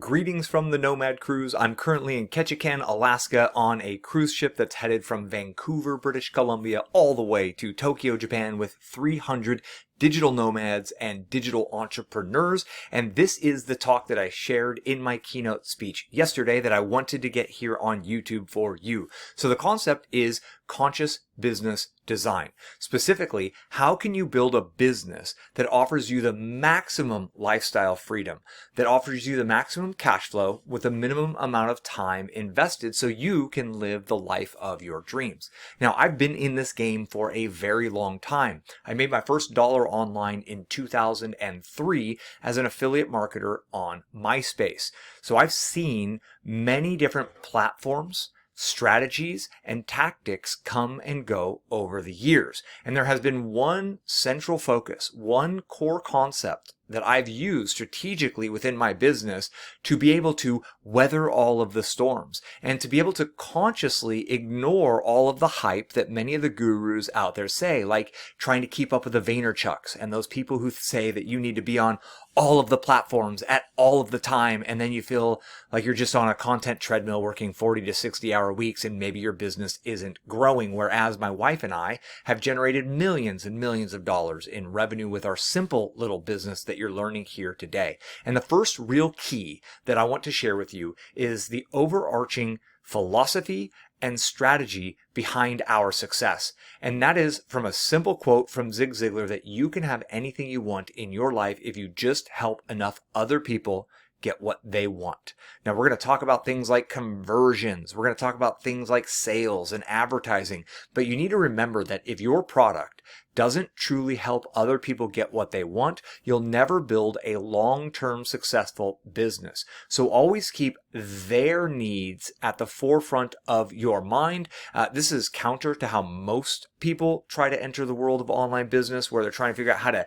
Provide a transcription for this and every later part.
Greetings from the Nomad cruise. I'm currently in Ketchikan, Alaska on a cruise ship that's headed from Vancouver, British Columbia all the way to Tokyo, Japan with 300 digital nomads and digital entrepreneurs. And this is the talk that I shared in my keynote speech yesterday that I wanted to get here on YouTube for you. So the concept is conscious business design. Specifically, how can you build a business that offers you the maximum lifestyle freedom, that offers you the maximum cash flow with a minimum amount of time invested so you can live the life of your dreams? Now, I've been in this game for a very long time. I made my first dollar online in 2003 as an affiliate marketer on MySpace. So I've seen many different platforms, strategies, and tactics come and go over the years. And there has been one central focus, one core concept that I've used strategically within my business to be able to weather all of the storms and to be able to consciously ignore all of the hype that many of the gurus out there say, like trying to keep up with the Vaynerchucks and those people who say that you need to be on all of the platforms at all of the time, and then you feel like you're just on a content treadmill working 40 to 60 hour weeks and maybe your business isn't growing. Whereas my wife and I have generated millions and millions of dollars in revenue with our simple little business that you're learning here today. And the first real key that I want to share with you is the overarching philosophy and strategy behind our success. And that is from a simple quote from Zig Ziglar that you can have anything you want in your life if you just help enough other people get what they want. Now, we're going to talk about things like conversions. We're going to talk about things like sales and advertising. But you need to remember that if your product doesn't truly help other people get what they want, you'll never build a long-term successful business. So always keep their needs at the forefront of your mind. This is counter to how most people try to enter the world of online business, where they're trying to figure out how to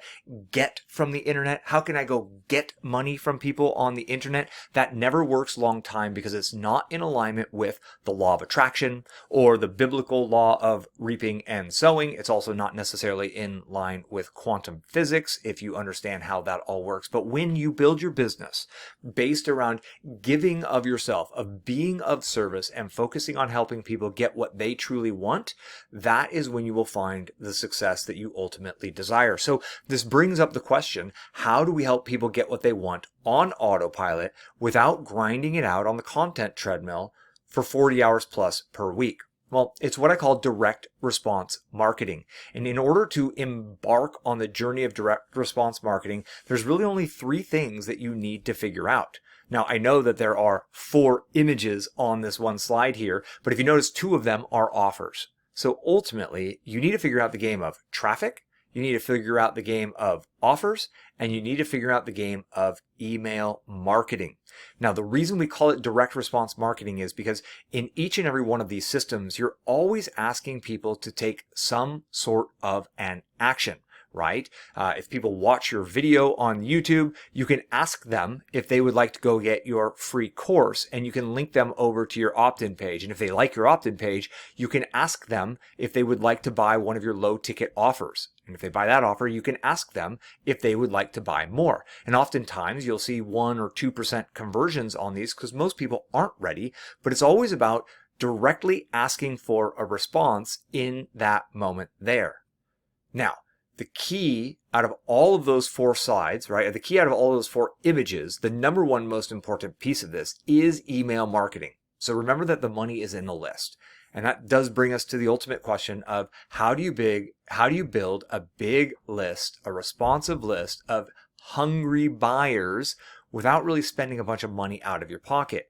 get from the internet. How can I go get money from people on the internet? That never works long time because it's not in alignment with the law of attraction or the biblical law of reaping and sowing. It's also not necessarily in line with quantum physics if you understand how that all works. But when you build your business based around giving of yourself, of being of service, and focusing on helping people get what they truly want, that is when you will find the success that you ultimately desire. So this brings up the question, how do we help people get what they want on autopilot without grinding it out on the content treadmill for 40 hours plus per week? Well, it's what I call direct response marketing. And in order to embark on the journey of direct response marketing, there's really only three things that you need to figure out. Now, I know that there are 4 images on this one slide here, but if you notice, 2 of them are offers. So ultimately, you need to figure out the game of traffic, you need to figure out the game of offers, and you need to figure out the game of email marketing. Now, the reason we call it direct response marketing is because in each and every one of these systems, you're always asking people to take some sort of an action, right? If people watch your video on YouTube, you can ask them if they would like to go get your free course, and you can link them over to your opt-in page. And if they like your opt-in page, you can ask them if they would like to buy one of your low ticket offers. And if they buy that offer, you can ask them if they would like to buy more. And oftentimes you'll see 1 or 2% conversions on these because most people aren't ready, but it's always about directly asking for a response in that moment there. Now, the key out of all of those 4 slides, right? The key out of all those 4 images, the number one most important piece of this is email marketing. So remember that the money is in the list. And that does bring us to the ultimate question of how do you build a big list, a responsive list of hungry buyers without really spending a bunch of money out of your pocket?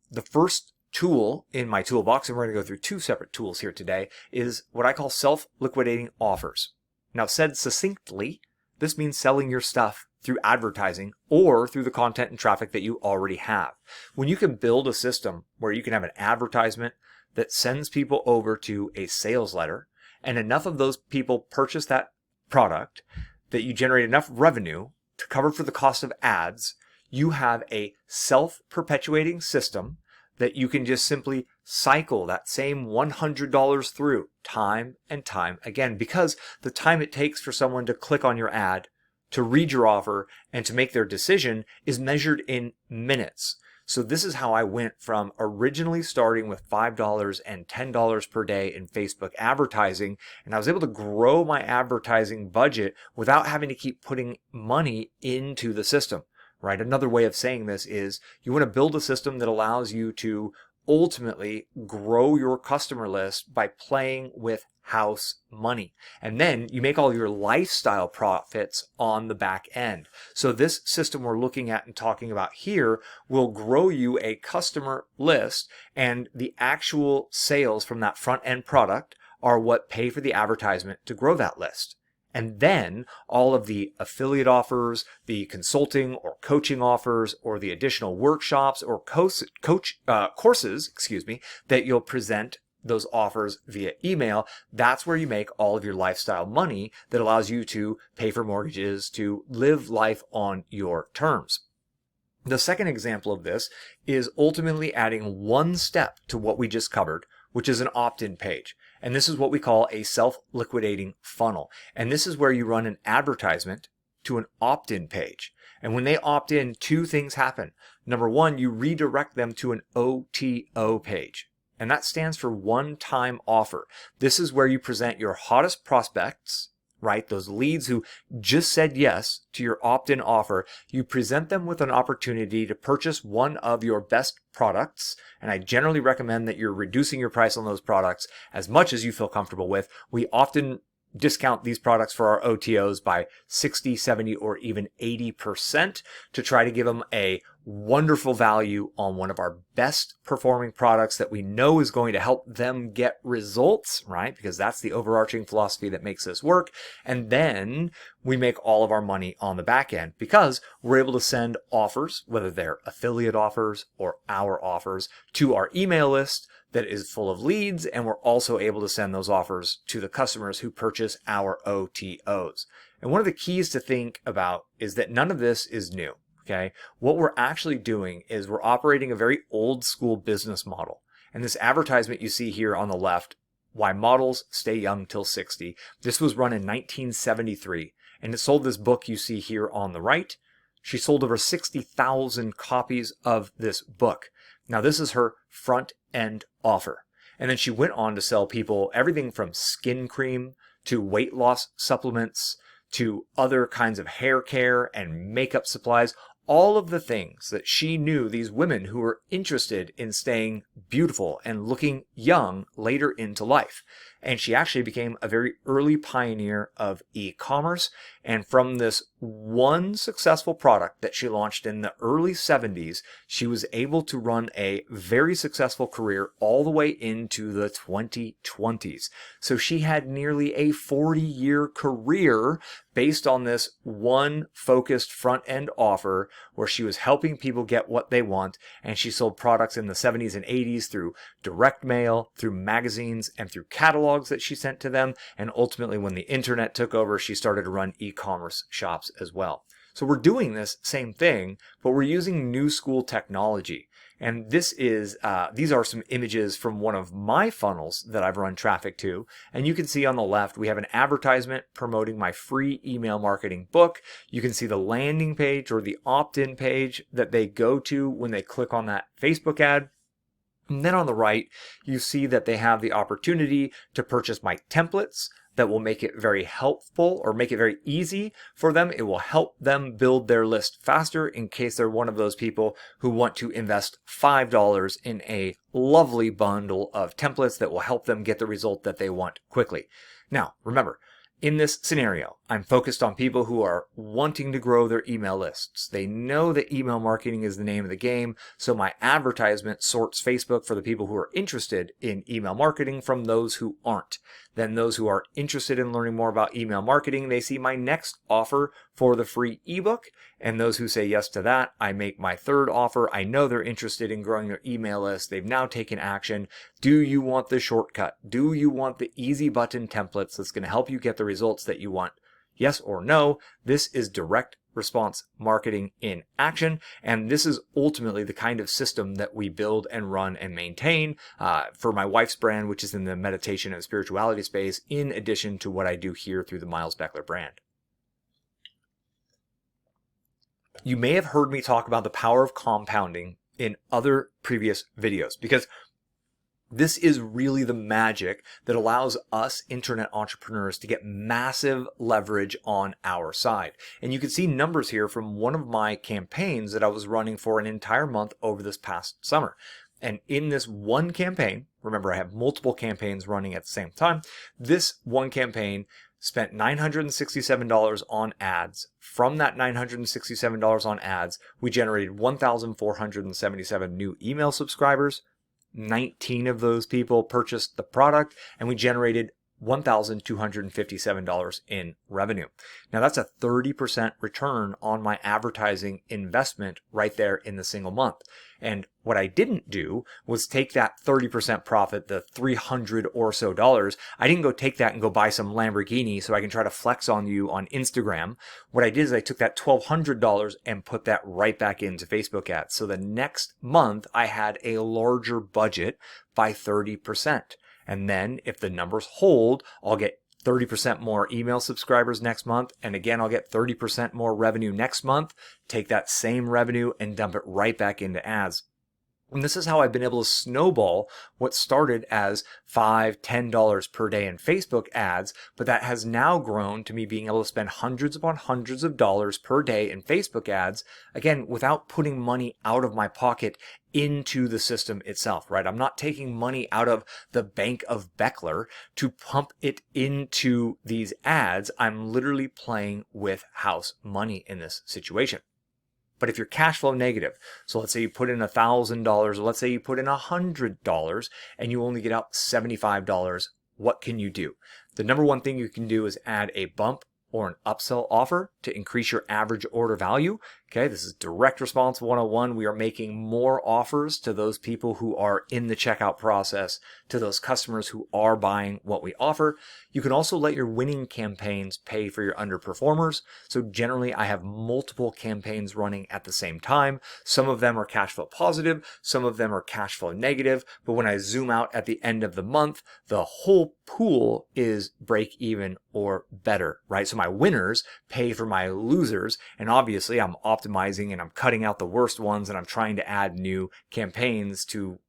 The first tool in my toolbox, and we're going to go through 2 separate tools here today, is what I call self-liquidating offers. Now, said succinctly, this means selling your stuff through advertising or through the content and traffic that you already have. When you can build a system where you can have an advertisement that sends people over to a sales letter, and enough of those people purchase that product that you generate enough revenue to cover for the cost of ads, you have a self-perpetuating system that you can just simply cycle that same $100 through time and time again, because the time it takes for someone to click on your ad to read your offer and to make their decision is measured in minutes. So this is how I went from originally starting with $5 and $10 per day in Facebook advertising, and I was able to grow my advertising budget without having to keep putting money into the system, right? Another way of saying this is you want to build a system that allows you to ultimately grow your customer list by playing with house money. And then you make all your lifestyle profits on the back end. So this system we're looking at and talking about here will grow you a customer list, and the actual sales from that front end product are what pay for the advertisement to grow that list. And then all of the affiliate offers, the consulting or coaching offers, or the additional workshops or courses, that you'll present those offers via email, that's where you make all of your lifestyle money that allows you to pay for mortgages, to live life on your terms. The second example of this is ultimately adding one step to what we just covered, which is an opt-in page. And this is what we call a self-liquidating funnel. And this is where you run an advertisement to an opt-in page. And when they opt in, two things happen. Number one, you redirect them to an OTO page. And that stands for one-time offer. This is where you present your hottest prospects, right? Those leads who just said yes to your opt-in offer. You present them with an opportunity to purchase one of your best products. And I generally recommend that you're reducing your price on those products as much as you feel comfortable with. We often discount these products for our OTOs by 60, 70, or even 80% to try to give them a wonderful value on one of our best performing products that we know is going to help them get results, right? Because that's the overarching philosophy that makes this work. And then we make all of our money on the back end because we're able to send offers, whether they're affiliate offers or our offers, to our email list that is full of leads, and we're also able to send those offers to the customers who purchase our OTOs. And one of the keys to think about is that none of this is new, okay? What we're actually doing is we're operating a very old school business model. And this advertisement you see here on the left, Why Models Stay Young Till 60, this was run in 1973, and it sold this book you see here on the right. She sold over 60,000 copies of this book. Now, this is her front end offer. And then she went on to sell people everything from skin cream to weight loss supplements to other kinds of hair care and makeup supplies. All of the things that she knew these women who were interested in staying beautiful and looking young later into life. And she actually became a very early pioneer of e-commerce. And from this one successful product that she launched in the early 70s, she was able to run a very successful career all the way into the 2020s. So she had nearly a 40-year career based on this one focused front-end offer where she was helping people get what they want. And she sold products in the 70s and 80s through direct mail, through magazines, and through catalogs that she sent to them. And ultimately, when the internet took over, she started to run e-commerce shops as well. So we're doing this same thing, but we're using new school technology. And this is these are some images from one of my funnels that I've run traffic to. And you can see on the left, we have an advertisement promoting my free email marketing book. You can see the landing page or the opt-in page that they go to when they click on that Facebook ad. And then on the right, you see that they have the opportunity to purchase my templates that will make it very helpful or make it very easy for them. It will help them build their list faster in case they're one of those people who want to invest $5 in a lovely bundle of templates that will help them get the result that they want quickly. Now, remember, in this scenario, I'm focused on people who are wanting to grow their email lists. They know that email marketing is the name of the game, so my advertisement sorts Facebook for the people who are interested in email marketing from those who aren't. Then those who are interested in learning more about email marketing, they see my next offer for the free ebook. And those who say yes to that, I make my third offer. I know they're interested in growing their email list. They've now taken action. Do you want the shortcut? Do you want the easy button templates that's going to help you get the results that you want? Yes or no? This is direct response marketing in action. And this is ultimately the kind of system that we build and run and maintain for my wife's brand, which is in the meditation and spirituality space, in addition to what I do here through the Miles Beckler brand. You may have heard me talk about the power of compounding in other previous videos, because this is really the magic that allows us internet entrepreneurs to get massive leverage on our side. And you can see numbers here from one of my campaigns that I was running for an entire month over this past summer. And in this one campaign, remember I have multiple campaigns running at the same time, this one campaign spent $967 on ads. From that $967 on ads, we generated 1,477 new email subscribers. 19 of those people purchased the product, and we generated $1,257 in revenue. Now that's a 30% return on my advertising investment right there in the single month. And what I didn't do was take that 30% profit, the $300 or so dollars. I didn't go take that and go buy some Lamborghini so I can try to flex on you on Instagram. What I did is I took that $1,200 and put that right back into Facebook ads. So the next month I had a larger budget by 30%. And then if the numbers hold, I'll get 30% more email subscribers next month. And again, I'll get 30% more revenue next month. Take that same revenue and dump it right back into ads. And this is how I've been able to snowball what started as $5, $10 per day in Facebook ads, but that has now grown to me being able to spend hundreds upon hundreds of dollars per day in Facebook ads, again, without putting money out of my pocket into the system itself, right? I'm not taking money out of the bank of Beckler to pump it into these ads. I'm literally playing with house money in this situation. But if you're cash flow negative, so let's say you put in $1,000, or let's say you put in $100 and you only get out $75, what can you do? The number one thing you can do is add a bump or an upsell offer to increase your average order value. Okay, this is direct response 101. We are making more offers to those people who are in the checkout process, to those customers who are buying what we offer. You can also let your winning campaigns pay for your underperformers. So generally I have multiple campaigns running at the same time. Some of them are cash flow positive, some of them are cash flow negative, but when I zoom out at the end of the month, the whole pool is break even or better, right? So my winners pay for my losers, and obviously I'm optimizing and I'm cutting out the worst ones, and I'm trying to add new campaigns to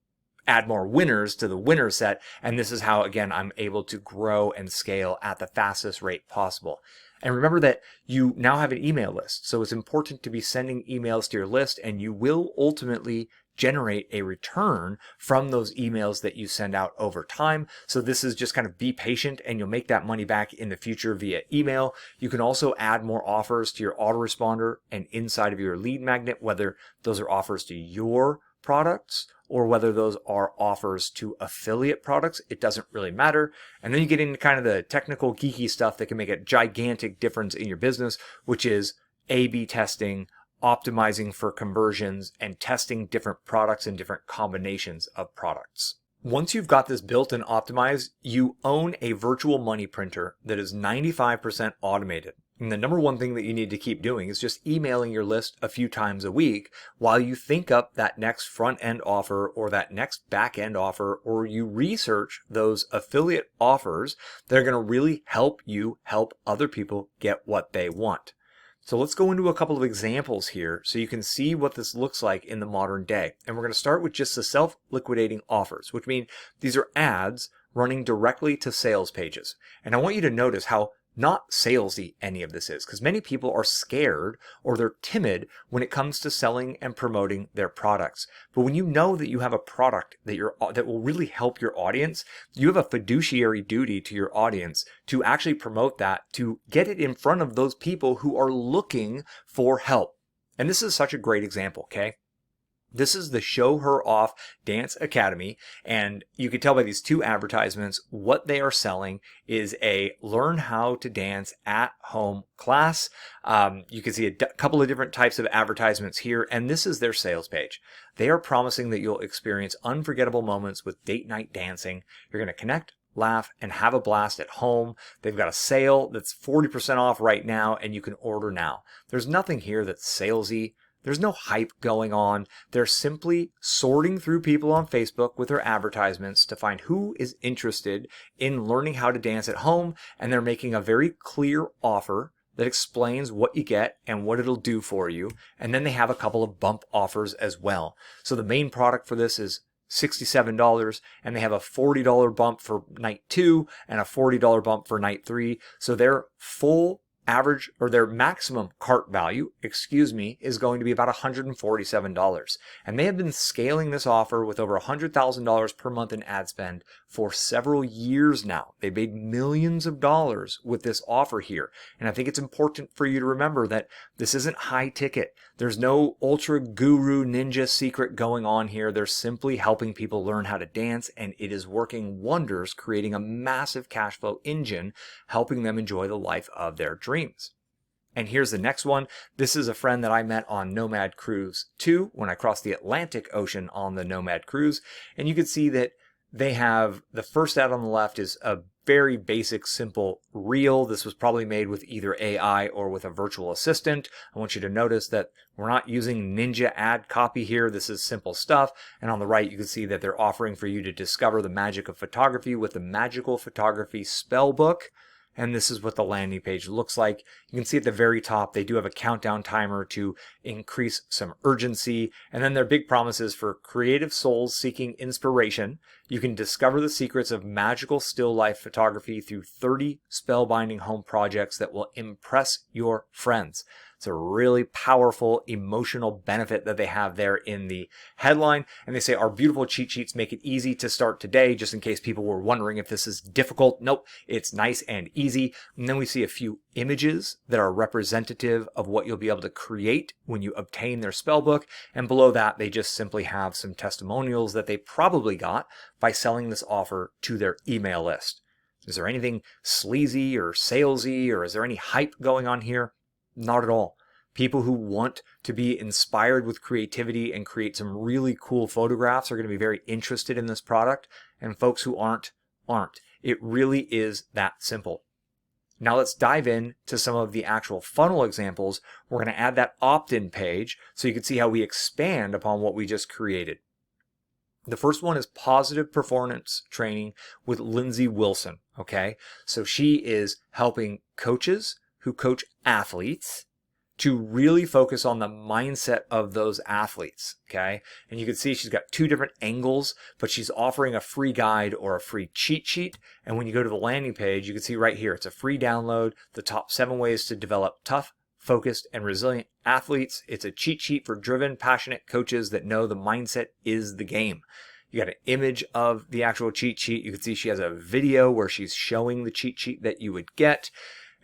add more winners to the winner set. And this is how, again, I'm able to grow and scale at the fastest rate possible. And remember that you now have an email list. So it's important to be sending emails to your list, and you will ultimately generate a return from those emails that you send out over time. So this is just kind of be patient, and you'll make that money back in the future via email. You can also add more offers to your autoresponder and inside of your lead magnet, whether those are offers to your products or whether those are offers to affiliate products. It doesn't really matter. And then you get into kind of the technical geeky stuff that can make a gigantic difference in your business, which is A/B testing, optimizing for conversions, and testing different products and different combinations of products. Once you've got this built and optimized, you own a virtual money printer that is 95% automated. And the number one thing that you need to keep doing is just emailing your list a few times a week while you think up that next front end offer or that next back end offer, or you research those affiliate offers that are going to really help you help other people get what they want. So let's go into a couple of examples here so you can see what this looks like in the modern day. And we're going to start with just the self-liquidating offers, which mean these are ads running directly to sales pages. And I want you to notice how not salesy any of this is, because many people are scared or they're timid when it comes to selling and promoting their products. But when you know that you have a product that will really help your audience, you have a fiduciary duty to your audience to actually promote that, to get it in front of those people who are looking for help. And this is such a great example, okay? This is the Show Her Off Dance Academy, and you can tell by these two advertisements what they are selling is a learn how to dance at home class. You can see a couple of different types of advertisements here, and this is their sales page. They are promising that you'll experience unforgettable moments with date night dancing. You're going to connect, laugh, and have a blast at home. They've got a sale that's 40% off right now, and you can order now. There's nothing here that's salesy. There's no hype going on. They're simply sorting through people on Facebook with their advertisements to find who is interested in learning how to dance at home, and they're making a very clear offer that explains what you get and what it'll do for you. And then they have a couple of bump offers as well. So the main product for this is $67, and they have a $40 bump for night 2 and a $40 bump for night 3. So their full average, or their maximum cart value, is going to be about $147. And they have been scaling this offer with over $100,000 per month in ad spend for several years now. They made millions of dollars with this offer here. And I think it's important for you to remember that this isn't high ticket. There's no ultra guru ninja secret going on here. They're simply helping people learn how to dance, and it is working wonders, creating a massive cash flow engine, helping them enjoy the life of their dreams. And here's the next one. This is a friend that I met on Nomad Cruise 2 when I crossed the Atlantic Ocean on the Nomad Cruise. And you can see that they have, the first ad on the left is a very basic, simple reel. This was probably made with either AI or with a virtual assistant. I want you to notice that we're not using ninja ad copy here. This is simple stuff. And on the right, you can see that they're offering for you to discover the magic of photography with the Magical Photography Spellbook. And this is what the landing page looks like. You can see at the very top, they do have a countdown timer to increase some urgency. And then their big promises for creative souls seeking inspiration. You can discover the secrets of magical still life photography through 30 spellbinding home projects that will impress your friends. It's a really powerful emotional benefit that they have there in the headline. And they say, our beautiful cheat sheets make it easy to start today, just in case people were wondering if this is difficult. Nope, it's nice and easy. And then we see a few images that are representative of what you'll be able to create when you obtain their spellbook. And below that, they just simply have some testimonials that they probably got by selling this offer to their email list. Is there anything sleazy or salesy, or is there any hype going on here? Not at all. People who want to be inspired with creativity and create some really cool photographs are going to be very interested in this product, and folks who aren't. It really is that simple. Now let's dive in to some of the actual funnel examples. We're going to add that opt-in page so you can see how we expand upon what we just created. The first one is positive performance training with Lindsay Wilson. Okay, so she is helping coaches who coach athletes to really focus on the mindset of those athletes, okay? And you can see she's got two different angles, but she's offering a free guide or a free cheat sheet. And when you go to the landing page, you can see right here, it's a free download, the top 7 ways to develop tough, focused, and resilient athletes. It's a cheat sheet for driven, passionate coaches that know the mindset is the game. You got an image of the actual cheat sheet. You can see she has a video where she's showing the cheat sheet that you would get.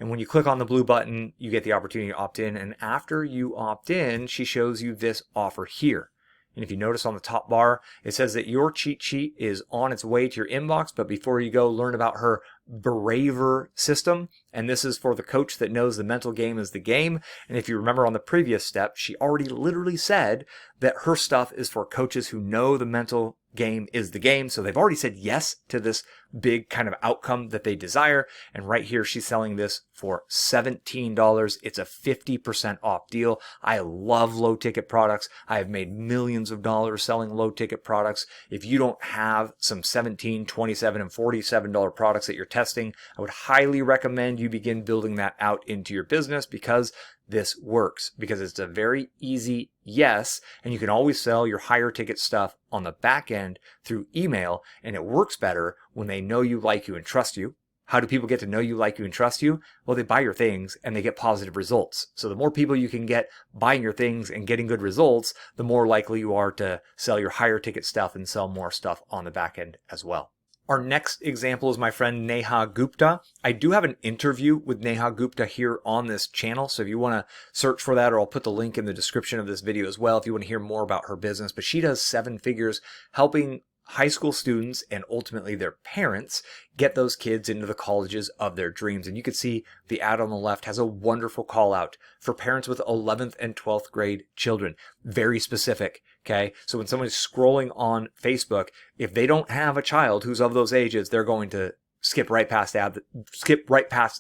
And when you click on the blue button, you get the opportunity to opt in. And after you opt in, she shows you this offer here. And if you notice on the top bar, it says that your cheat sheet is on its way to your inbox. But before you go, learn about her Braver system. And this is for the coach that knows the mental game is the game. And if you remember on the previous step, she already literally said that her stuff is for coaches who know the mental game is the game. So they've already said yes to this big kind of outcome that they desire. And right here, she's selling this for $17. It's a 50% off deal. I love low ticket products. I have made millions of dollars selling low ticket products. If you don't have some $17, $27, and $47 products that you're testing, I would highly recommend you begin building that out into your business, because this works, because it's a very easy yes, and you can always sell your higher ticket stuff on the back end through email, and it works better when they know you, like you, and trust you. How do people get to know you, like you, and trust you? Well, they buy your things and they get positive results. So the more people you can get buying your things and getting good results, the more likely you are to sell your higher ticket stuff and sell more stuff on the back end as well. Our next example is my friend Neha Gupta. I do have an interview with Neha Gupta here on this channel. So if you want to search for that, or I'll put the link in the description of this video as well if you want to hear more about her business. But she does 7 figures helping high school students and ultimately their parents get those kids into the colleges of their dreams. And you can see the ad on the left has a wonderful call out for parents with 11th and 12th grade children. Very specific. Okay. So when someone is scrolling on Facebook, if they don't have a child who's of those ages, they're going to skip right past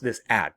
this ad.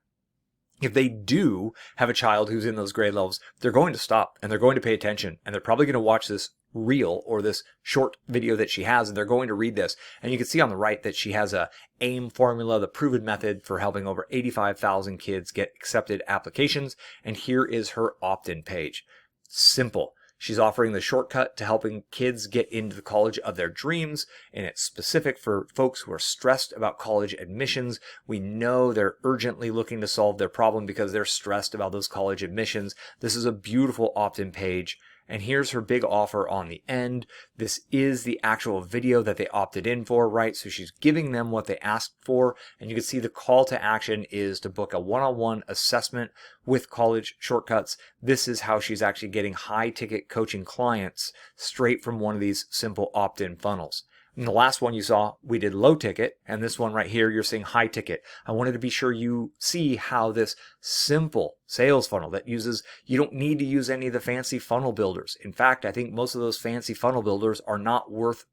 If they do have a child who's in those grade levels, they're going to stop and they're going to pay attention, and they're probably going to watch this reel or this short video that she has, and they're going to read this. And you can see on the right that she has a AIM formula, the proven method for helping over 85,000 kids get accepted applications. And here is her opt-in page. Simple. She's offering the shortcut to helping kids get into the college of their dreams, and it's specific for folks who are stressed about college admissions. We know they're urgently looking to solve their problem because they're stressed about those college admissions. This is a beautiful opt-in page. And here's her big offer on the end. This is the actual video that they opted in for, right? So she's giving them what they asked for. And you can see the call to action is to book a one-on-one assessment with College Shortcuts. This is how she's actually getting high ticket coaching clients straight from one of these simple opt-in funnels. And the last one you saw, we did low ticket, and this one right here, you're seeing high ticket. I wanted to be sure you see how this simple sales funnel that uses, you don't need to use any of the fancy funnel builders. In fact, I think most of those fancy funnel builders are not worth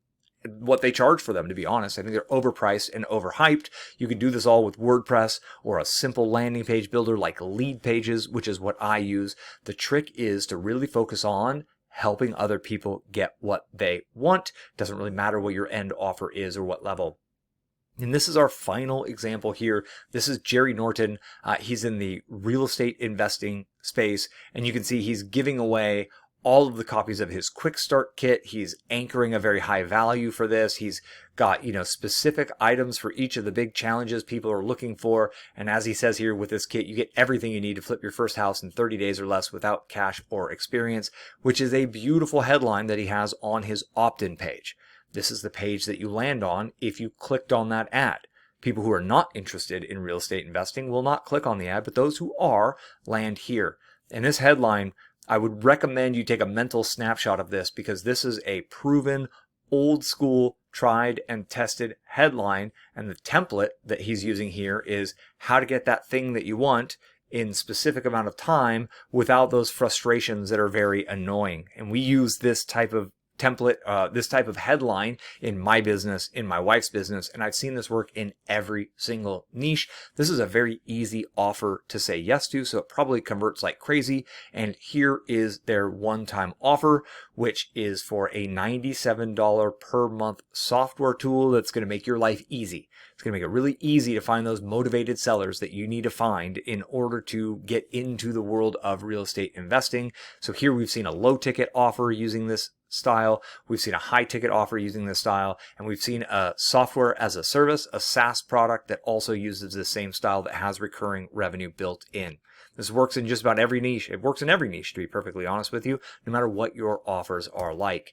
what they charge for them, to be honest. I think they're overpriced and overhyped. You can do this all with WordPress or a simple landing page builder like Lead Pages, which is what I use. The trick is to really focus on helping other people get what they want. Doesn't really matter what your end offer is or what level. And this is our final example here. This is Jerry Norton. He's in the real estate investing space, and you can see he's giving away all of the copies of his quick start kit. He's anchoring a very high value for this. He's got, specific items for each of the big challenges people are looking for. And as he says here with this kit, you get everything you need to flip your first house in 30 days or less without cash or experience, which is a beautiful headline that he has on his opt-in page. This is the page that you land on if you clicked on that ad. People who are not interested in real estate investing will not click on the ad, but those who are land here. And this headline, I would recommend you take a mental snapshot of this because this is a proven, old school, tried and tested headline. And the template that he's using here is how to get that thing that you want in specific amount of time without those frustrations that are very annoying. And we use this type of template, this type of headline in my business, in my wife's business, and I've seen this work in every single niche. This is a very easy offer to say yes to, so it probably converts like crazy. And here is their one-time offer, which is for a $97 per month software tool that's going to make your life easy. It's going to make it really easy to find those motivated sellers that you need to find in order to get into the world of real estate investing. So here we've seen a low ticket offer using this style. We've seen a high ticket offer using this style, and we've seen a software as a service, a SaaS product that also uses the same style that has recurring revenue built in. This works in just about every niche. It works in every niche, to be perfectly honest with you, no matter what your offers are like.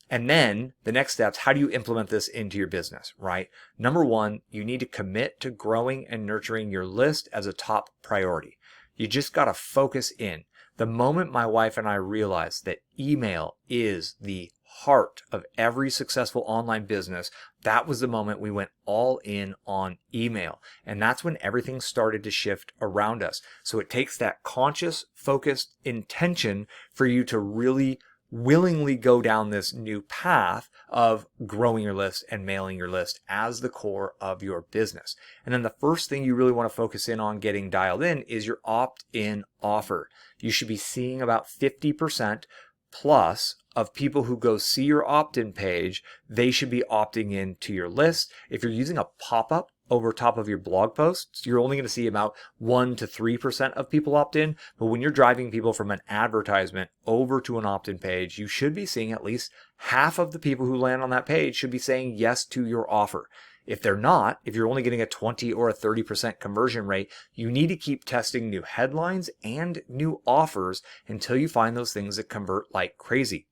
And then the next steps, how do you implement this into your business, right? Number one, you need to commit to growing and nurturing your list as a top priority. You just got to focus in. The moment my wife and I realized that email is the heart of every successful online business, that was the moment we went all in on email. And that's when everything started to shift around us. So it takes that conscious, focused intention for you to really willingly go down this new path of growing your list and mailing your list as the core of your business. And then the first thing you really want to focus in on getting dialed in is your opt-in offer. You should be seeing about 50% plus of people who go see your opt-in page, they should be opting in to your list. If you're using a pop-up over top of your blog posts, you're only going to see about 1 to 3% of people opt in. But when you're driving people from an advertisement over to an opt-in page, you should be seeing at least half of the people who land on that page should be saying yes to your offer. If they're not, if you're only getting a 20 or a 30% conversion rate, you need to keep testing new headlines and new offers until you find those things that convert like crazy.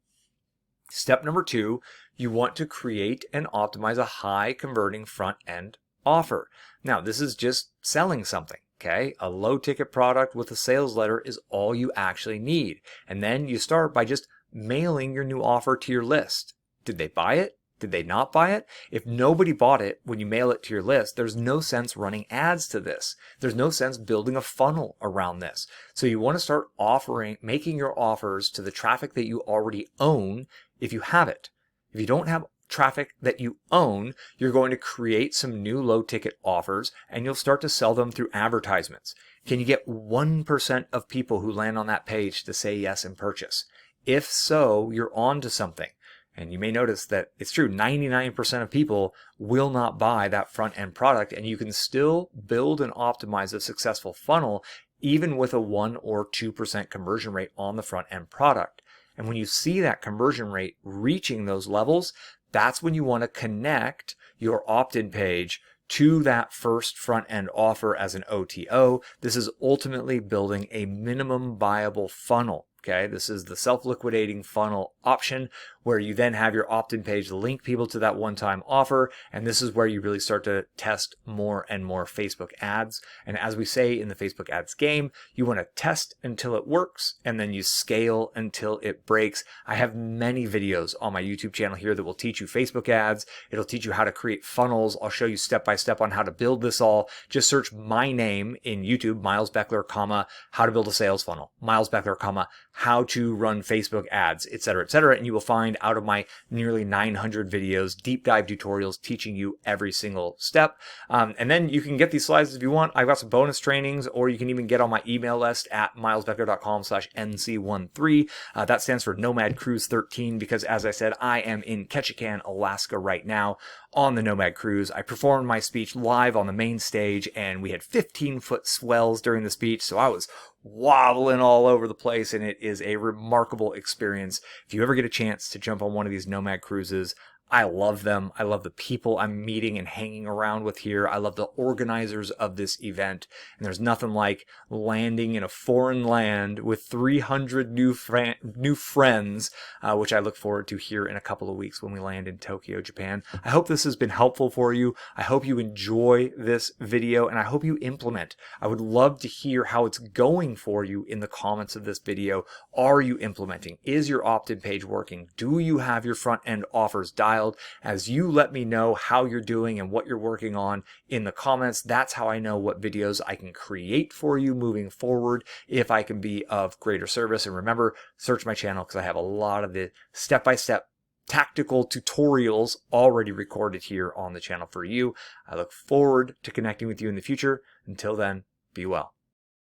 Step number 2, you want to create and optimize a high converting front end offer. Now, this is just selling something, okay? A low ticket product with a sales letter is all you actually need. And then you start by just mailing your new offer to your list. Did they buy it? Did they not buy it? If nobody bought it when you mail it to your list, there's no sense running ads to this. There's no sense building a funnel around this. So you want to start making your offers to the traffic that you already own if you have it. If you don't have traffic that you own, you're going to create some new low ticket offers and you'll start to sell them through advertisements. Can you get 1% of people who land on that page to say yes and purchase? If so, you're on to something. And you may notice that it's true, 99% of people will not buy that front end product, and you can still build and optimize a successful funnel even with a 1 or 2% conversion rate on the front end product. And when you see that conversion rate reaching those levels, that's when you want to connect your opt-in page to that first front end offer as an OTO. This is ultimately building a minimum viable funnel. Okay, this is the self-liquidating funnel option where you then have your opt-in page link people to that one-time offer. And this is where you really start to test more and more Facebook ads. And as we say in the Facebook ads game, you want to test until it works and then you scale until it breaks. I have many videos on my YouTube channel here that will teach you Facebook ads. It'll teach you how to create funnels. I'll show you step by step on how to build this all. Just search my name in YouTube, Miles Beckler, how to build a sales funnel, Miles Beckler, how to run Facebook ads, etc., and you will find out of my nearly 900 videos, deep dive tutorials teaching you every single step. And then you can get these slides if you want. I've got some bonus trainings, or you can even get on my email list at milesbeckler.com/NC13. That stands for Nomad Cruise 13, because as I said, I am in Ketchikan, Alaska right now on the Nomad Cruise. I performed my speech live on the main stage, and we had 15-foot swells during the speech, so I was wobbling all over the place, and it is a remarkable experience. If you ever get a chance to jump on one of these Nomad cruises, I love them. I love the people I'm meeting and hanging around with here. I love the organizers of this event. And there's nothing like landing in a foreign land with 300 new friends, which I look forward to here in a couple of weeks when we land in Tokyo, Japan. I hope this has been helpful for you. I hope you enjoy this video, and I hope you implement. I would love to hear how it's going for you in the comments of this video. Are you implementing? Is your opt-in page working? Do you have your front end offers dialed? As you let me know how you're doing and what you're working on in the comments, that's how I know what videos I can create for you moving forward, if I can be of greater service. And remember, search my channel because I have a lot of the step-by-step tactical tutorials already recorded here on the channel for you. I look forward to connecting with you in the future. Until then, be well.